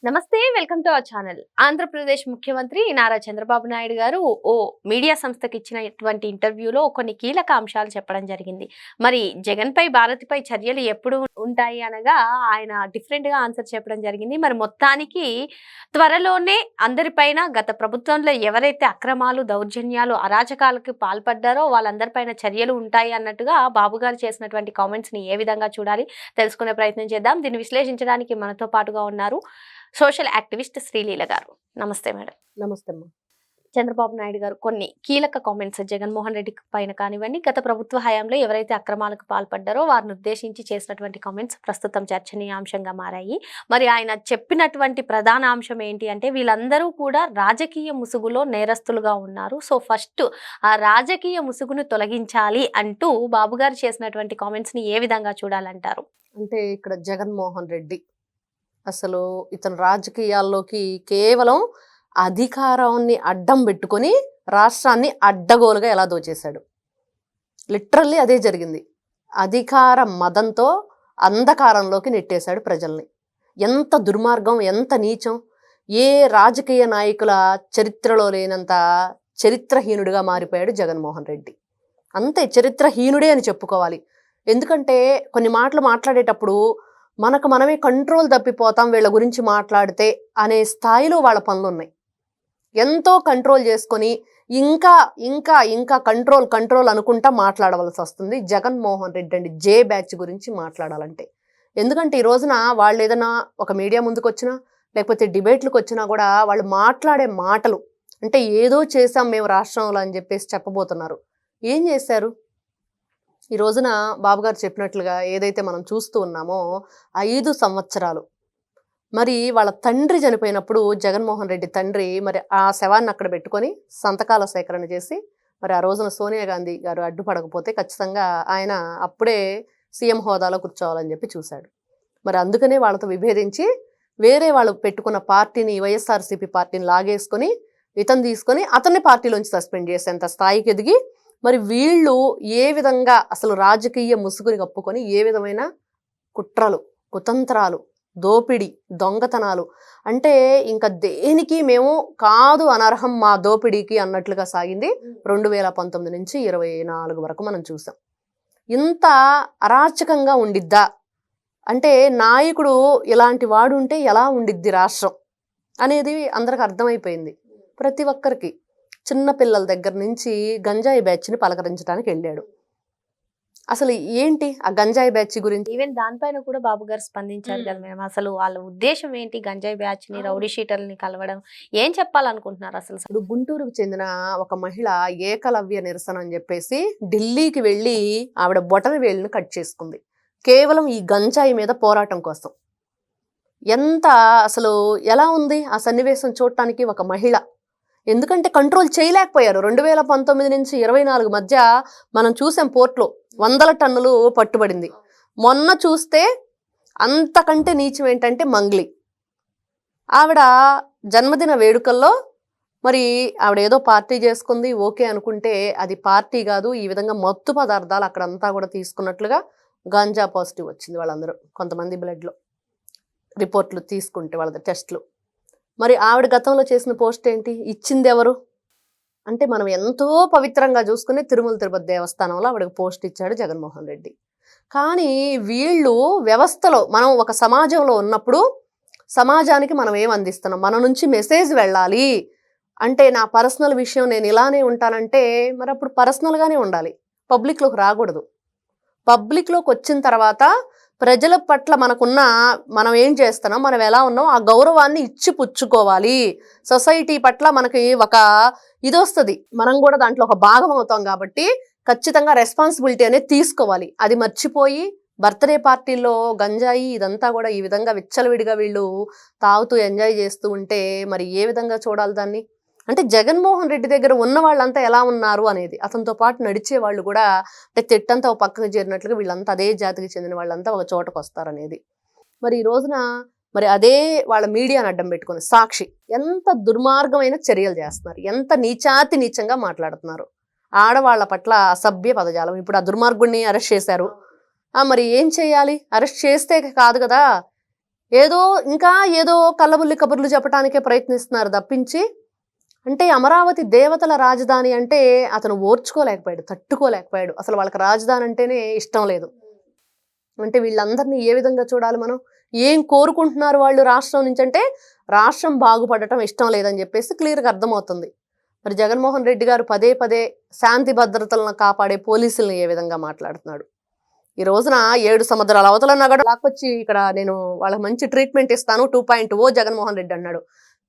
నమస్తే welcome to our channel. Andhra Pradesh ముఖ్యమంత్రి నారా చంద్రబాబు నాయుడు గారు ఓ మీడియా సంస్థకి ఇచ్చినటువంటి ఇంటర్వ్యూలో కొన్ని కీలక అంశాలు చెప్పడం జరిగింది. మరి జగన్పై భారతిపై చర్యలు ఎప్పుడు ఉంటాయి అనగా ఆయన డిఫరెంట్గా ఆన్సర్ చెప్పడం జరిగింది. మరి మొత్తానికి త్వరలోనే అందరిపైన గత ప్రభుత్వంలో ఎవరైతే అక్రమాలు, దౌర్జన్యాలు, అరాచకాలకు పాల్పడ్డారో వాళ్ళందరిపైన చర్యలు ఉంటాయి అన్నట్టుగా బాబు గారు చేసినటువంటి కామెంట్స్ని ఏ విధంగా చూడాలి తెలుసుకునే ప్రయత్నం చేద్దాం. దీన్ని విశ్లేషించడానికి మనతో పాటుగా ఉన్నారు సోషల్ యాక్టివిస్ట్ శ్రీలీల గారు. నమస్తే మేడం. నమస్తే అమ్మా. చంద్రబాబు నాయుడు గారు కొన్ని కీలక కామెంట్స్ జగన్మోహన్ రెడ్డి పైన కానివ్వండి, గత ప్రభుత్వ హయాంలో ఎవరైతే అక్రమాలకు పాల్పడ్డారో వారిని ఉద్దేశించి చేసినటువంటి కామెంట్స్ ప్రస్తుతం చర్చనీయాంశంగా మారాయి. మరి ఆయన చెప్పినటువంటి ప్రధాన అంశం ఏంటి అంటే వీళ్ళందరూ కూడా రాజకీయ ముసుగులో నేరస్తులుగా ఉన్నారు. సో ఫస్ట్ ఆ రాజకీయ ముసుగును తొలగించాలి అంటూ బాబు గారు చేసినటువంటి కామెంట్స్ని ఏ విధంగా చూడాలంటారు? అంటే ఇక్కడ జగన్మోహన్ రెడ్డి అసలు ఇతను రాజకీయాల్లోకి కేవలం అధికారాన్ని అడ్డం పెట్టుకొని రాష్ట్రాన్ని అడ్డగోలుగా ఎలా దోచేశాడు. లిటరల్లీ అదే జరిగింది. అధికార మదంతో అంధకారంలోకి నెట్టేశాడు ప్రజల్ని. ఎంత దుర్మార్గం, ఎంత నీచం! ఏ రాజకీయ నాయకుల చరిత్రలో లేనంత చరిత్రహీనుడిగా మారిపోయాడు జగన్మోహన్ రెడ్డి. అంతే, చరిత్రహీనుడే అని చెప్పుకోవాలి. ఎందుకంటే కొన్ని మాటలు మాట్లాడేటప్పుడు మనకు మనమే కంట్రోల్ తప్పిపోతాం వీళ్ళ గురించి మాట్లాడితే అనే స్థాయిలో వాళ్ళ పనులు ఉన్నాయి. ఎంతో కంట్రోల్ చేసుకొని ఇంకా ఇంకా ఇంకా కంట్రోల్ అనుకుంటా మాట్లాడవలసి వస్తుంది జగన్మోహన్ రెడ్డి అండి జే బ్యాచ్ గురించి మాట్లాడాలంటే. ఎందుకంటే ఈ రోజున వాళ్ళు ఏదైనా ఒక మీడియా ముందుకు వచ్చినా లేకపోతే డిబేట్లకు వచ్చినా కూడా వాళ్ళు మాట్లాడే మాటలు అంటే ఏదో చేసాం మేము రాష్ట్రంలో అని చెప్పేసి చెప్పబోతున్నారు. ఏం చేశారు? ఈ రోజున బాబు గారు చెప్పినట్లుగా ఏదైతే మనం చూస్తూ ఉన్నామో 5 సంవత్సరాలు మరి వాళ్ళ తండ్రి చనిపోయినప్పుడు జగన్మోహన్ రెడ్డి తండ్రి మరి ఆ శవాన్ని అక్కడ పెట్టుకొని సంతకాల సేకరణ చేసి మరి ఆ రోజున సోనియా గాంధీ గారు అడ్డుపడకపోతే ఖచ్చితంగా ఆయన అప్పుడే సీఎం హోదాలో కూర్చోవాలని చెప్పి చూశాడు. మరి అందుకనే వాళ్ళతో విభేదించి వేరే వాళ్ళు పెట్టుకున్న పార్టీని వైఎస్ఆర్సీపీ పార్టీని లాగేసుకొని ఇతను తీసుకొని అతన్ని పార్టీలోంచి సస్పెండ్ చేసేంత స్థాయికి ఎదిగి మరి వీళ్ళు ఏ విధంగా అసలు రాజకీయ ముసుగుని కప్పుకొని ఏ విధమైన కుట్రలు, కుతంత్రాలు, దోపిడీ, దొంగతనాలు అంటే ఇంకా దేనికి మేము కాదు అనర్హం మా దోపిడీకి అన్నట్లుగా సాగింది 2019 నుంచి 24 వరకు మనం చూసాం. ఇంత అరాచకంగా ఉండిద్దా అంటే నాయకుడు ఇలాంటి వాడు ఉంటే ఎలా ఉండిద్ది రాష్ట్రం అనేది అందరికి అర్థమైపోయింది. ప్రతి ఒక్కరికి చిన్న పిల్లల దగ్గర నుంచి గంజాయి బ్యాచ్ని పలకరించడానికి వెళ్ళాడు. అసలు ఏంటి ఆ గంజాయి బ్యాచ్ గురించి? ఈవెన్ దానిపైన కూడా బాబు గారు స్పందించారు కదా మేడం. అసలు వాళ్ళ ఉద్దేశం ఏంటి? గంజాయి బ్యాచ్ ని, రౌడీ షీటర్ని కలవడం ఏం చెప్పాలనుకుంటున్నారు అసలు? ఇప్పుడు గుంటూరుకు చెందిన ఒక మహిళ ఏకలవ్య నిరసన అని చెప్పేసి ఢిల్లీకి వెళ్ళి ఆవిడ బొటన వేలుని కట్ చేసుకుంది కేవలం ఈ గంజాయి మీద పోరాటం కోసం. ఎంత అసలు ఎలా ఉంది ఆ సన్నివేశం చూడటానికి? ఒక మహిళ ఎందుకంటే కంట్రోల్ చేయలేకపోయారు. 2019 నుంచి 24 మధ్య మనం చూసాం పోర్ట్లో 100 టన్నులు పట్టుబడింది. మొన్న చూస్తే అంతకంటే నీచం ఏంటంటే మంగ్లీ ఆవిడ జన్మదిన వేడుకల్లో మరి ఆవిడ ఏదో పార్టీ చేసుకుంది ఓకే అనుకుంటే అది పార్టీ కాదు, ఈ విధంగా మత్తు పదార్థాలు అక్కడంతా కూడా తీసుకున్నట్లుగా గాంజా పాజిటివ్ వచ్చింది. వాళ్ళందరూ కొంతమంది బ్లడ్లో రిపోర్ట్లు తీసుకుంటే వాళ్ళ టెస్ట్లు. మరి ఆవిడ గతంలో చేసిన పోస్ట్ ఏంటి? ఇచ్చింది ఎవరు అంటే మనం ఎంతో పవిత్రంగా చూసుకుని తిరుమల తిరుపతి దేవస్థానంలో ఆవిడకి పోస్ట్ ఇచ్చాడు జగన్మోహన్ రెడ్డి. కానీ వీళ్ళు వ్యవస్థలో మనం ఒక సమాజంలో ఉన్నప్పుడు సమాజానికి మనం ఏం అందిస్తున్నాం? మన నుంచి మెసేజ్ వెళ్ళాలి అంటే నా పర్సనల్ విషయం నేను ఇలానే ఉంటానంటే మరి అప్పుడు పర్సనల్గానే ఉండాలి, పబ్లిక్లోకి రాకూడదు. పబ్లిక్లోకి వచ్చిన తర్వాత ప్రజల పట్ల మనం ఏం చేస్తున్నాం, మనం ఎలా ఉన్నాం ఆ గౌరవాన్ని ఇచ్చి పుచ్చుకోవాలి. సొసైటీ పట్ల మనకి ఒక ఇది వస్తుంది, మనం కూడా దాంట్లో ఒక భాగం అవుతాం కాబట్టి ఖచ్చితంగా రెస్పాన్సిబిలిటీ అనేది తీసుకోవాలి. అది మర్చిపోయి బర్త్డే పార్టీల్లో గంజాయి ఇదంతా కూడా ఈ విధంగా విచ్చలవిడిగా వీళ్ళు తాగుతూ ఎంజాయ్ చేస్తూ ఉంటే మరి ఏ విధంగా చూడాలి దాన్ని? అంటే జగన్మోహన్ రెడ్డి దగ్గర ఉన్న వాళ్ళంతా ఎలా ఉన్నారు అనేది, అతనితో పాటు నడిచే వాళ్ళు కూడా అంటే తిట్టంతా ఒక పక్కకు చేరినట్లుగా వీళ్ళంతా అదే జాతికి చెందిన వాళ్ళంతా ఒక చోటకు వస్తారనేది. మరి ఈ రోజున మరి అదే వాళ్ళ మీడియాని అడ్డం పెట్టుకుని సాక్షి ఎంత దుర్మార్గమైన చర్యలు చేస్తున్నారు, ఎంత నీచాతి నీచంగా మాట్లాడుతున్నారు. ఆడవాళ్ల పట్ల అసభ్య పదజాలం. ఇప్పుడు ఆ దుర్మార్గుడిని అరెస్ట్ చేశారు. మరి ఏం చేయాలి? అరెస్ట్ చేస్తే కాదు కదా, ఏదో ఇంకా ఏదో కళ్ళబుల్లి కబుర్లు చెప్పడానికే ప్రయత్నిస్తున్నారు తప్పించి, అంటే అమరావతి దేవతల రాజధాని అంటే అతను ఓర్చుకోలేకపోయాడు, తట్టుకోలేకపోయాడు. అసలు వాళ్ళకి రాజధాని అంటేనే ఇష్టం లేదు. అంటే వీళ్ళందరినీ ఏ విధంగా చూడాలి మనం? ఏం కోరుకుంటున్నారు వాళ్ళు రాష్ట్రం నుంచి అంటే, రాష్ట్రం బాగుపడటం ఇష్టం లేదని చెప్పేసి క్లియర్గా అర్థమవుతుంది. మరి జగన్మోహన్ రెడ్డి గారు పదే పదే శాంతి భద్రతలను కాపాడే పోలీసులను ఏ విధంగా మాట్లాడుతున్నాడు? ఈ రోజున 7 సముద్రాల అవతల నగడు లాక్కొచ్చి ఇక్కడ నేను వాళ్ళకి మంచి ట్రీట్మెంట్ ఇస్తాను 2.0 జగన్మోహన్ రెడ్డి అన్నాడు.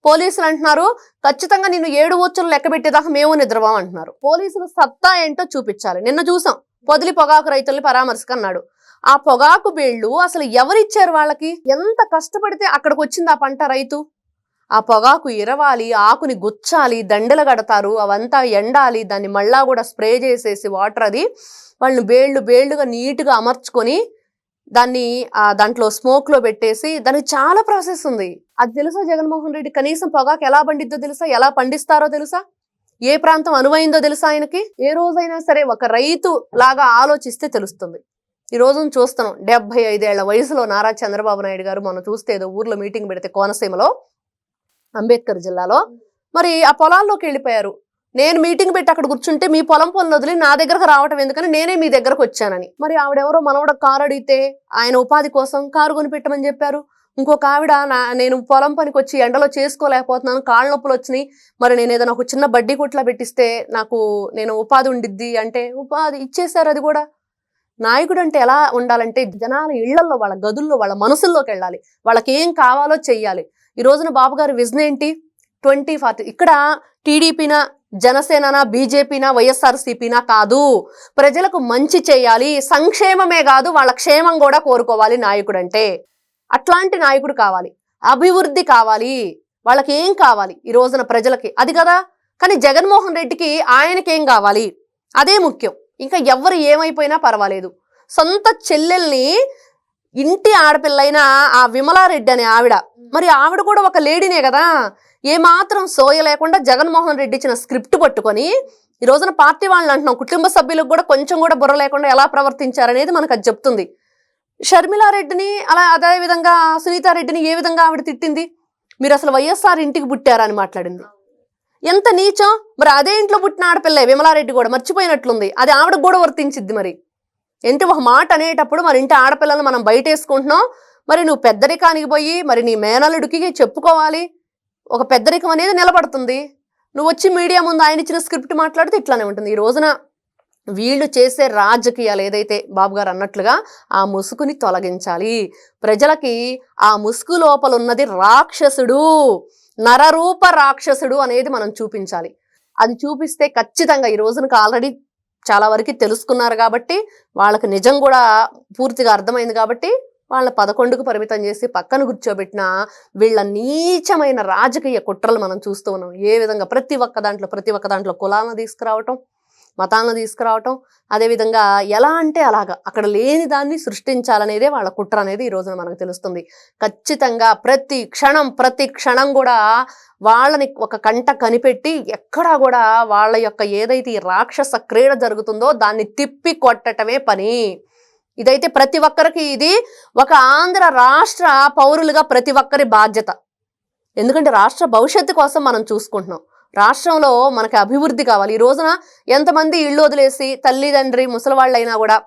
పోలీసులు అంటున్నారు ఖచ్చితంగా నిన్ను 7 వచ్చులు లెక్క పెట్టేదాకా మేము నిద్రవాం అంటున్నారు. పోలీసులు సత్తా ఏంటో చూపించాలి. నిన్న చూసాం పొదిలి పొగాకు రైతుల్ని పరామర్శకు అన్నాడు. ఆ పొగాకు బేళ్లు అసలు ఎవరిచ్చారు వాళ్ళకి? ఎంత కష్టపడితే అక్కడికి వచ్చింది ఆ పంట రైతు? ఆ పొగాకు ఇరవాలి, ఆకుని గుచ్చాలి, దండలు కడతారు, అవంతా ఎండాలి, దాన్ని మళ్ళా కూడా స్ప్రే చేసేసి వాటర్ అది వాళ్ళని బేళ్లుగా నీట్గా అమర్చుకొని దాన్ని దాంట్లో స్మోక్లో పెట్టేసి దానికి చాలా ప్రాసెస్ ఉంది. అది తెలుసా జగన్మోహన్ రెడ్డి? కనీసం పొగాకు ఎలా పండిద్దో తెలుసా? ఎలా పండిస్తారో తెలుసా? ఏ ప్రాంతం అనువైందో తెలుసా ఆయనకి? ఏ రోజైనా సరే ఒక రైతు లాగా ఆలోచిస్తే తెలుస్తుంది. ఈ రోజును చూస్తున్నాం 75 ఏళ్ల వయసులో నారా చంద్రబాబు నాయుడు గారు మొన్న చూస్తే ఏదో ఊర్లో మీటింగ్ పెడితే కోనసీమలో అంబేద్కర్ జిల్లాలో మరి ఆ పొలాల్లోకి వెళ్ళిపోయారు. నేను మీటింగ్ పెట్టి అక్కడ కూర్చుంటే మీ పొలం పనులు వదిలి నా దగ్గరకు రావటం ఎందుకని నేనే మీ దగ్గరకు వచ్చానని. మరి ఆవిడెవరో మనవడ కారు అడిగితే ఆయన ఉపాధి కోసం కారు కొని పెట్టమని చెప్పారు. ఇంకొక ఆవిడ నేను పొలం పనికి వచ్చి ఎండలో చేసుకోలేకపోతున్నాను, కాళ్ళ నొప్పులు వచ్చినాయి, మరి నేను ఏదైనా ఒక చిన్న బడ్డీ కొట్లా పెట్టిస్తే నేను ఉపాధి ఉండిద్ది అంటే ఉపాధి ఇచ్చేశారు. అది కూడా నాయకుడు అంటే ఎలా ఉండాలంటే జనాల ఇళ్లలో, వాళ్ళ గదుల్లో, వాళ్ళ మనసుల్లోకి వెళ్ళాలి, వాళ్ళకి ఏం కావాలో చెయ్యాలి. ఈ రోజున బాబు గారి విజన్ ఏంటి? 2040. ఇక్కడ టీడీపీనా, జనసేననా, బీజేపీనా, వైఎస్ఆర్సీపీనా కాదు, ప్రజలకు మంచి చేయాలి, సంక్షేమమే కాదు వాళ్ళ క్షేమం కూడా కోరుకోవాలి నాయకుడు అంటే. అట్లాంటి నాయకుడు కావాలి, అభివృద్ధి కావాలి, వాళ్ళకి ఏం కావాలి ఈ రోజున ప్రజలకి అది కదా. కానీ జగన్మోహన్ రెడ్డికి ఆయనకేం కావాలి అదే ముఖ్యం. ఇంకా ఎవరు ఏమైపోయినా పర్వాలేదు. సొంత చెల్లెల్ని, ఇంటి ఆడపిల్లైన ఆ విమలారెడ్డి అనే ఆవిడ, మరి ఆవిడ కూడా ఒక లేడీనే కదా, ఏమాత్రం సోయ లేకుండా జగన్మోహన్ రెడ్డి ఇచ్చిన స్క్రిప్ట్ పట్టుకొని ఈ రోజున పార్టీ వాళ్ళని అంటున్నాం, కుటుంబ సభ్యులకు కూడా కొంచెం కూడా బుర్ర లేకుండా ఎలా ప్రవర్తించారనేది మనకు అది చెప్తుంది. షర్మిలారెడ్డిని అదే విధంగా సునీతారెడ్డిని ఏ విధంగా ఆవిడ తిట్టింది? మీరు అసలు వైఎస్ఆర్ ఇంటికి పుట్టారా అని మాట్లాడింది. ఎంత నీచం! మరి అదే ఇంట్లో పుట్టిన ఆడపిల్లే విమలారెడ్డి కూడా, మర్చిపోయినట్లుంది. అది ఆవిడకు కూడా వర్తించిద్ది. మరి ఏంటి ఒక మాట అనేటప్పుడు మరి ఇంటి ఆడపిల్లలను మనం బయట వేసుకుంటున్నాం, మరి నువ్వు పెద్దరికానికి పోయి మరి నీ మేనల్లుడికి చెప్పుకోవాలి. ఒక పెద్దరికం అనేది నిలబడుతుంది. నువ్వు వచ్చి మీడియా ముందు ఆయన ఇచ్చిన స్క్రిప్ట్ మాట్లాడితే ఇట్లానే ఉంటుంది. ఈ రోజున వీళ్ళు చేసే రాజకీయాలు ఏదైతే బాబు గారు అన్నట్లుగా ఆ ముసుగుని తొలగించాలి. ప్రజలకి ఆ ముసుగు లోపల ఉన్నది రాక్షసుడు, నరరూప రాక్షసుడు అనేది మనం చూపించాలి. అది చూపిస్తే ఖచ్చితంగా ఈ రోజునకు ఆల్రెడీ చాలా వరకు తెలుసుకున్నారు కాబట్టి, వాళ్ళకి నిజం కూడా పూర్తిగా అర్థమైంది కాబట్టి వాళ్ళ 11కు పరిమితం చేసి పక్కన కూర్చోబెట్టిన వీళ్ళ నీచమైన రాజకీయ కుట్రలు మనం చూస్తూ ఉన్నాం. ఏ విధంగా ప్రతి ఒక్క దాంట్లో కులాలను తీసుకురావటం, మతాలను తీసుకురావటం, అదేవిధంగా ఎలా అంటే అలాగా అక్కడ లేని దాన్ని సృష్టించాలనేదే వాళ్ళ కుట్ర అనేది ఈ రోజున మనకు తెలుస్తుంది. ఖచ్చితంగా ప్రతి క్షణం కూడా వాళ్ళని ఒక కంట కనిపెట్టి ఎక్కడా కూడా వాళ్ళ యొక్క ఏదైతే ఈ రాక్షస క్రీడ జరుగుతుందో దాన్ని తిప్పి కొట్టటమే పని. ఇదైతే ప్రతి ఒక్కరికి, ఇది ఒక ఆంధ్ర రాష్ట్ర పౌరులుగా ప్రతి ఒక్కరి బాధ్యత. ఎందుకంటే రాష్ట్ర భవిష్యత్తు కోసం మనం చూసుకుంటున్నాం. రాష్ట్రంలో మనకి అభివృద్ధి కావాలి. ఈ రోజున ఎంతమంది ఇళ్ళు వదిలేసి తల్లిదండ్రి ముసలివాళ్ళైనా కూడా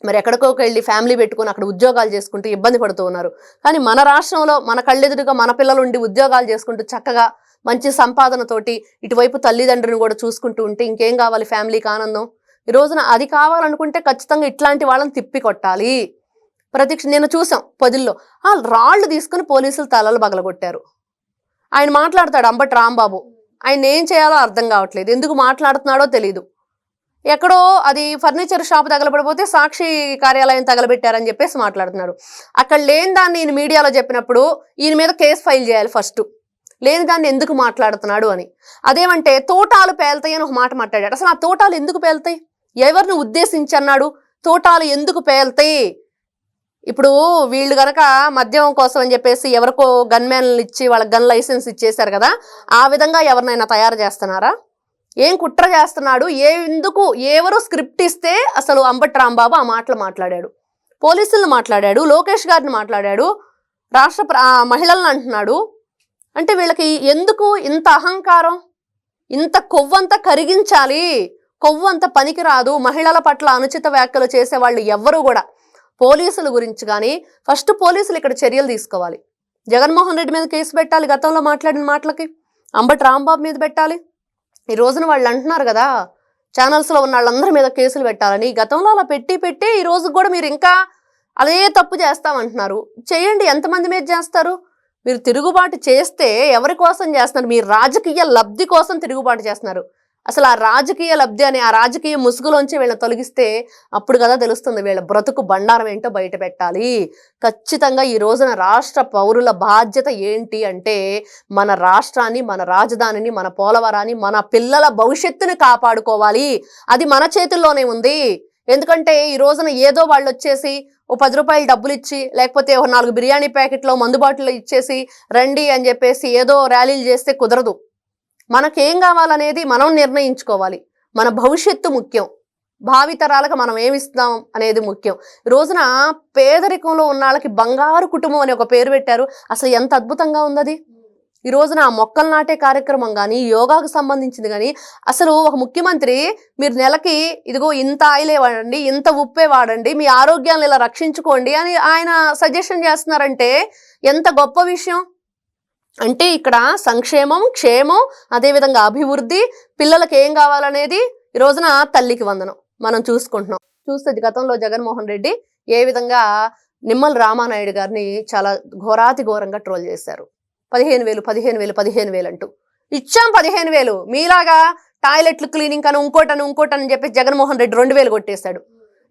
మరి ఎక్కడికోకి వెళ్ళి ఫ్యామిలీ పెట్టుకుని అక్కడ ఉద్యోగాలు చేసుకుంటూ ఇబ్బంది పడుతూ ఉన్నారు. కానీ మన రాష్ట్రంలో మన కళ్ళెదురుగా మన పిల్లలు ఉండి ఉద్యోగాలు చేసుకుంటూ చక్కగా మంచి సంపాదనతోటి ఇటువైపు తల్లిదండ్రులను కూడా చూసుకుంటూ ఉంటే ఇంకేం కావాలి ఫ్యామిలీకి ఆనందం? ఈ రోజున అది కావాలనుకుంటే ఖచ్చితంగా ఇట్లాంటి వాళ్ళని తిప్పి కొట్టాలి. నేను చూసాం పొదిల్లో రాళ్ళు తీసుకుని పోలీసులు తలలు పగలగొట్టారు. ఆయన మాట్లాడతాడు అంబటి రాంబాబు, ఆయన ఏం చేయాలో అర్థం కావట్లేదు, ఎందుకు మాట్లాడుతున్నాడో తెలియదు. ఎక్కడో అది ఫర్నిచర్ షాప్ తగలబడిపోతే సాక్షి కార్యాలయం తగలబెట్టారని చెప్పేసి మాట్లాడుతున్నాడు. అక్కడ లేని దాన్ని ఈయన మీడియాలో చెప్పినప్పుడు ఈయన మీద కేసు ఫైల్ చేయాలి ఫస్ట్, లేని దాన్ని ఎందుకు మాట్లాడుతున్నాడు అని. అదేమంటే తోటాలు పేలుతాయి అని ఒక మాట మాట్లాడాడు. అసలు ఆ తోటాలు ఎందుకు పేలుతాయి? ఎవరిని ఉద్దేశించి అన్నాడు? తోటాలు ఎందుకు పేలుతాయి? ఇప్పుడు వీళ్ళు గనక మద్యం కోసం అని చెప్పేసి ఎవరికో గన్మ్యాన్లు ఇచ్చి వాళ్ళకి గన్ లైసెన్స్ ఇచ్చేశారు కదా, ఆ విధంగా ఎవరినైనా తయారు చేస్తున్నారా? ఏం కుట్ర చేస్తున్నాడు? ఎవరు స్క్రిప్ట్ ఇస్తే అసలు అంబటి రాంబాబు ఆ మాటలు మాట్లాడాడు, పోలీసులను మాట్లాడాడు, లోకేష్ గారిని మాట్లాడాడు, మహిళలను అంటున్నాడు. అంటే వీళ్ళకి ఎందుకు ఇంత అహంకారం, ఇంత కొవ్వంతా కరిగించాలి, కొవ్వు అంత పనికిరాదు. మహిళల పట్ల అనుచిత వ్యాఖ్యలు చేసే వాళ్ళు ఎవ్వరూ కూడా పోలీసుల గురించి కానీ ఫస్ట్ పోలీసులు ఇక్కడ చర్యలు తీసుకోవాలి. జగన్మోహన్ రెడ్డి మీద కేసు పెట్టాలి, గతంలో మాట్లాడిన మాటలకి. అంబటి రాంబాబు మీద పెట్టాలి. ఈ రోజున వాళ్ళు అంటున్నారు కదా ఛానల్స్లో ఉన్న వాళ్ళందరి మీద కేసులు పెట్టాలని. గతంలో అలా పెట్టి ఈ రోజు కూడా మీరు ఇంకా అదే తప్పు చేస్తామంటున్నారు. చేయండి, ఎంతమంది మీద చేస్తారు? మీరు తిరుగుబాటు చేస్తే ఎవరి కోసం చేస్తున్నారు? మీరు రాజకీయ లబ్ధి కోసం తిరుగుబాటు చేస్తున్నారు. అసలు ఆ రాజకీయ లబ్ధి అని ఆ రాజకీయ ముసుగులోంచి వీళ్ళని తొలగిస్తే అప్పుడు కదా తెలుస్తుంది వీళ్ళ బ్రతుకు బండారం ఏంటో బయట పెట్టాలి. ఖచ్చితంగా ఈ రోజున రాష్ట్ర పౌరుల బాధ్యత ఏంటి అంటే మన రాష్ట్రాన్ని, మన రాజధానిని, మన పోలవరాన్ని, మన పిల్లల భవిష్యత్తుని కాపాడుకోవాలి. అది మన చేతుల్లోనే ఉంది. ఎందుకంటే ఈ రోజున ఏదో వాళ్ళు వచ్చేసి ఓ 10 రూపాయలు డబ్బులు ఇచ్చి లేకపోతే ఒక 4 బిర్యానీ ప్యాకెట్లో మందు బాటిల్ ఇచ్చేసి రండి అని చెప్పేసి ఏదో ర్యాలీలు చేస్తే కుదరదు. మనకేం కావాలనేది మనం నిర్ణయించుకోవాలి. మన భవిష్యత్తు ముఖ్యం. భావితరాలకు మనం ఏమిస్తాం అనేది ముఖ్యం. ఈ రోజున పేదరికంలో ఉన్న వాళ్ళకి బంగారు కుటుంబం అని ఒక పేరు పెట్టారు. అసలు ఎంత అద్భుతంగా ఉంది అది. ఈ రోజున ఆ మొక్కలు నాటే కార్యక్రమం కానీ యోగాకు సంబంధించింది కానీ అసలు ఒక ముఖ్యమంత్రి మీరు నెలకి ఇదిగో ఇంత ఆయిలే వాడండి, ఇంత ఉప్పే వాడండి, మీ ఆరోగ్యాన్ని ఇలా రక్షించుకోండి అని ఆయన సజెషన్ చేస్తున్నారంటే ఎంత గొప్ప విషయం. అంటే ఇక్కడ సంక్షేమం, క్షేమం, అదేవిధంగా అభివృద్ధి, పిల్లలకి ఏం కావాలనేది ఈ రోజున తల్లికి వందనం మనం చూసుకుంటున్నాం. చూస్తే గతంలో జగన్మోహన్ రెడ్డి ఏ విధంగా నిమ్మల రామానాయుడు గారిని చాలా ఘోరాతి ఘోరంగా ట్రోల్ చేశారు. 15,000 అంటూ ఇచ్చాం. 15,000 మీలాగా టాయిలెట్లు క్లీనింగ్ అని ఇంకోటని చెప్పి జగన్మోహన్ రెడ్డి 2,000 కొట్టేశాడు.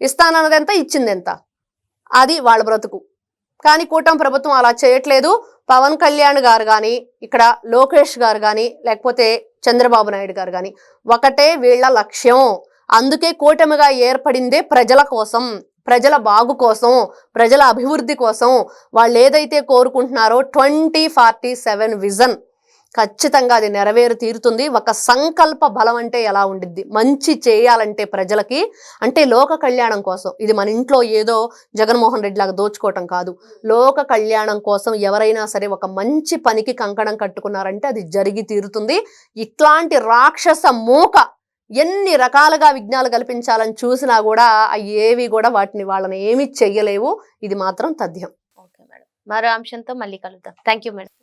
ఇస్తానన్నది ఎంత, ఇచ్చింది ఎంత, అది వాళ్ళ బ్రతుకు. కానీ కూటమి ప్రభుత్వం అలా చేయట్లేదు. పవన్ కళ్యాణ్ గారు కానీ, ఇక్కడ లోకేష్ గారు కానీ, లేకపోతే చంద్రబాబు నాయుడు గారు కానీ ఒకటే వీళ్ళ లక్ష్యం. అందుకే కూటమిగా ఏర్పడిందే ప్రజల కోసం, ప్రజల బాగు కోసం, ప్రజల అభివృద్ధి కోసం. వాళ్ళు ఏదైతే కోరుకుంటున్నారో 2047 విజన్ ఖచ్చితంగా అది నెరవేరు తీరుతుంది. ఒక సంకల్ప బలం అంటే ఎలా ఉండిద్ది, మంచి చేయాలంటే ప్రజలకి, అంటే లోక కళ్యాణం కోసం. ఇది మన ఇంట్లో ఏదో జగన్మోహన్ రెడ్డి లాగా దోచుకోవటం కాదు. లోక కళ్యాణం కోసం ఎవరైనా సరే ఒక మంచి పనికి కంకణం కట్టుకున్నారంటే అది జరిగి తీరుతుంది. ఇట్లాంటి రాక్షస మూక ఎన్ని రకాలుగా విఘ్నాలు కల్పించాలని చూసినా కూడా ఏవి కూడా వాళ్ళని ఏమీ చెయ్యలేవు. ఇది మాత్రం తథ్యం. ఓకే మేడం, మరో అంశంతో మళ్ళీ కలుద్దాం. Thank you madam.